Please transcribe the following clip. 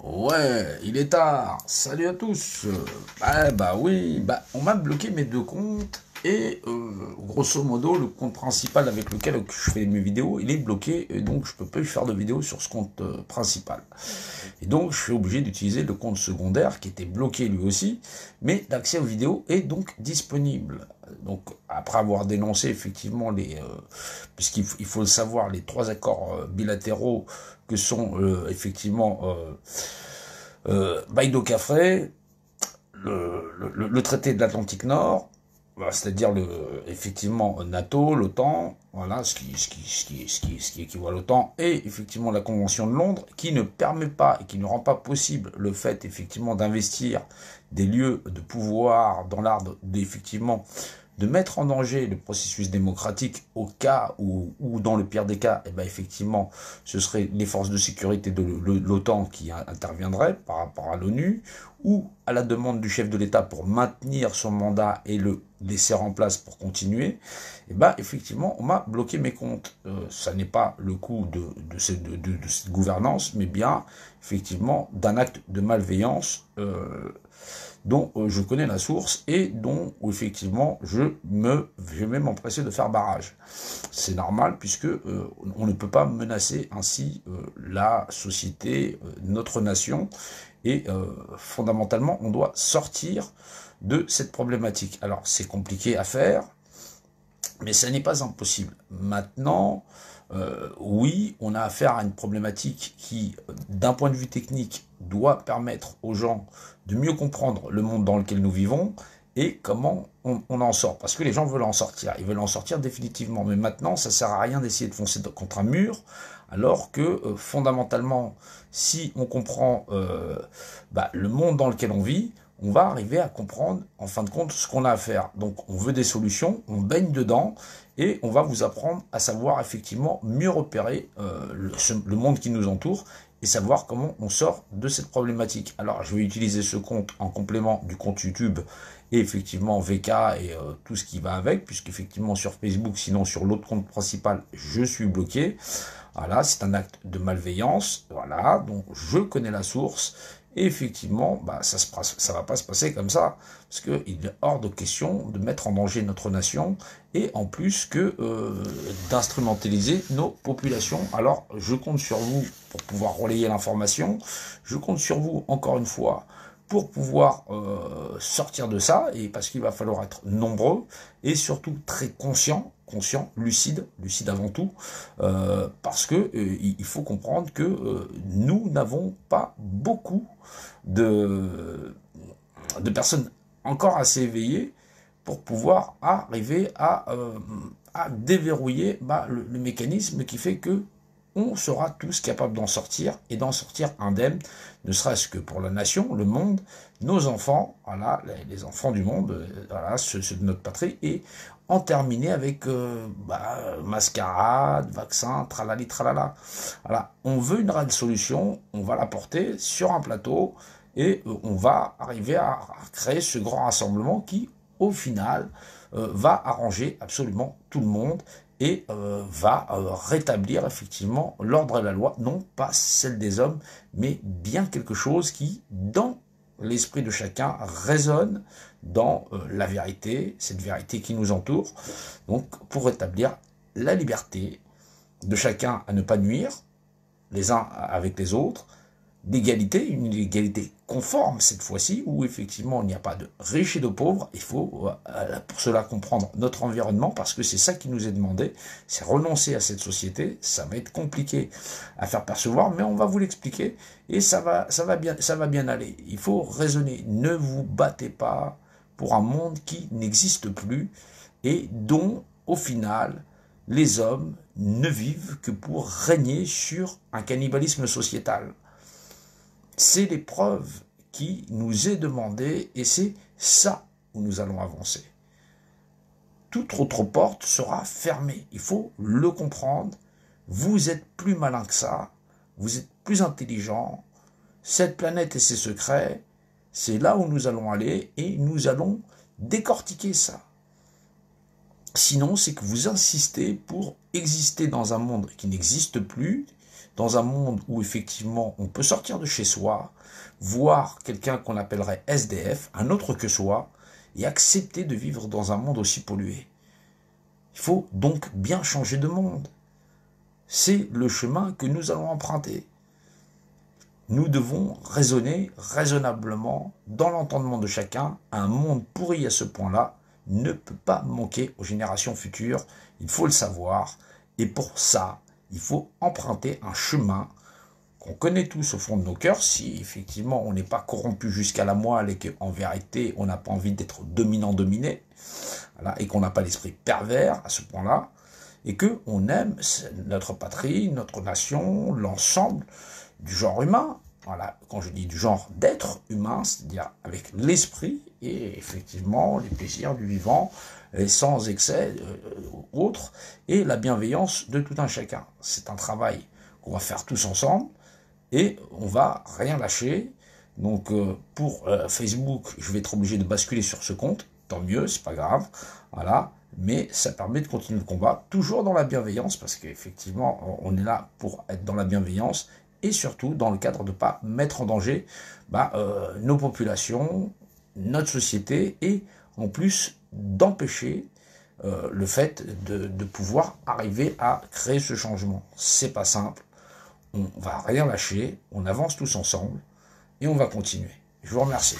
Ouais, il est tard. Salut à tous. Bah oui, on m'a bloqué mes deux comptes et grosso modo le compte principal avec lequel je fais mes vidéos, il est bloqué et donc je peux plus faire de vidéos sur ce compte principal. Et donc je suis obligé d'utiliser le compte secondaire qui était bloqué lui aussi, mais l'accès aux vidéos est donc disponible. Donc après avoir dénoncé effectivement puisqu'il faut le savoir, les trois accords bilatéraux que sont effectivement Baïdo Cafré, le traité de l'Atlantique Nord, c'est-à-dire effectivement NATO, l'OTAN, voilà, ce qui équivaut à l'OTAN, et effectivement la Convention de Londres, qui ne permet pas et qui ne rend pas possible le fait effectivement d'investir des lieux de pouvoir dans l'art d'effectivement de mettre en danger le processus démocratique au cas où dans le pire des cas, eh ben effectivement, ce seraient les forces de sécurité de l'OTAN qui interviendraient par rapport à l'ONU, ou à la demande du chef de l'État pour maintenir son mandat et le laisser en place pour continuer, eh ben effectivement, on m'a bloqué mes comptes. Ça n'est pas le coup de cette gouvernance, mais bien effectivement d'un acte de malveillance dont je connais la source et dont effectivement je vais même m'empresser de faire barrage. C'est normal puisque on ne peut pas menacer ainsi la société, notre nation, et fondamentalement on doit sortir de cette problématique. Alors c'est compliqué à faire, mais ça n'est pas impossible. Maintenant, oui, on a affaire à une problématique qui, d'un point de vue technique, doit permettre aux gens de mieux comprendre le monde dans lequel nous vivons et comment on en sort. Parce que les gens veulent en sortir, ils veulent en sortir définitivement. Mais maintenant, ça sert à rien d'essayer de foncer contre un mur, alors que fondamentalement, si on comprend le monde dans lequel on vit, on va arriver à comprendre, en fin de compte, ce qu'on a à faire. Donc, on veut des solutions, on baigne dedans, et on va vous apprendre à savoir effectivement mieux repérer le monde qui nous entoure, et savoir comment on sort de cette problématique. Alors, je vais utiliser ce compte en complément du compte YouTube, et effectivement VK et tout ce qui va avec, puisqu'effectivement sur Facebook, sinon sur l'autre compte principal, je suis bloqué. Voilà, c'est un acte de malveillance, voilà, donc je connais la source, et effectivement, ça va pas se passer comme ça, parce qu'il est hors de question de mettre en danger notre nation, et en plus que d'instrumentaliser nos populations. Alors, je compte sur vous pour pouvoir relayer l'information, je compte sur vous, encore une fois, pour pouvoir sortir de ça, et parce qu'il va falloir être nombreux, et surtout très conscient, lucide avant tout, parce que il faut comprendre que nous n'avons pas beaucoup de personnes encore assez éveillées pour pouvoir arriver à déverrouiller le mécanisme qui fait que on sera tous capables d'en sortir et d'en sortir indemnes, ne serait-ce que pour la nation, le monde, nos enfants, voilà, les enfants du monde, voilà, ceux de notre patrie, et en terminer avec mascarade, vaccin, tralali, tralala. Voilà, on veut une réelle solution, on va la porter sur un plateau et on va arriver à créer ce grand rassemblement qui, au final, va arranger absolument tout le monde et va rétablir effectivement l'ordre et la loi, non pas celle des hommes, mais bien quelque chose qui, dans l'esprit de chacun, résonne dans la vérité, cette vérité qui nous entoure, donc pour rétablir la liberté de chacun à ne pas nuire les uns avec les autres, d'égalité, une égalité conforme cette fois-ci, où effectivement il n'y a pas de riches et de pauvres. Il faut pour cela comprendre notre environnement, parce que c'est ça qui nous est demandé, c'est renoncer à cette société. Ça va être compliqué à faire percevoir, mais on va vous l'expliquer, et ça va bien aller. Il faut raisonner, ne vous battez pas pour un monde qui n'existe plus, et dont, au final, les hommes ne vivent que pour régner sur un cannibalisme sociétal. C'est l'épreuve qui nous est demandée, et c'est ça où nous allons avancer. Toute autre porte sera fermée. Il faut le comprendre. Vous êtes plus malin que ça. Vous êtes plus intelligent. Cette planète et ses secrets, c'est là où nous allons aller, et nous allons décortiquer ça. Sinon, c'est que vous insistez pour exister dans un monde qui n'existe plus, dans un monde où effectivement on peut sortir de chez soi, voir quelqu'un qu'on appellerait SDF, un autre que soi, et accepter de vivre dans un monde aussi pollué. Il faut donc bien changer de monde. C'est le chemin que nous allons emprunter. Nous devons raisonner raisonnablement dans l'entendement de chacun. Un monde pourri à ce point-là ne peut pas manquer aux générations futures. Il faut le savoir. Et pour ça, il faut emprunter un chemin qu'on connaît tous au fond de nos cœurs, si effectivement on n'est pas corrompu jusqu'à la moelle et qu'en vérité on n'a pas envie d'être dominant-dominé, voilà, et qu'on n'a pas l'esprit pervers à ce point-là, et qu'on aime notre patrie, notre nation, l'ensemble du genre humain. Voilà, quand je dis du genre d'être humain, c'est-à-dire avec l'esprit et effectivement les plaisirs du vivant, et sans excès autres, et la bienveillance de tout un chacun. C'est un travail qu'on va faire tous ensemble, et on va rien lâcher. Donc pour Facebook, je vais être obligé de basculer sur ce compte, tant mieux, c'est pas grave, voilà, mais ça permet de continuer le combat, toujours dans la bienveillance, parce qu'effectivement, on est là pour être dans la bienveillance, et surtout dans le cadre de ne pas mettre en danger nos populations, notre société, et en plus d'empêcher le fait de pouvoir arriver à créer ce changement. C'est pas simple. On va rien lâcher, on avance tous ensemble et on va continuer. Je vous remercie.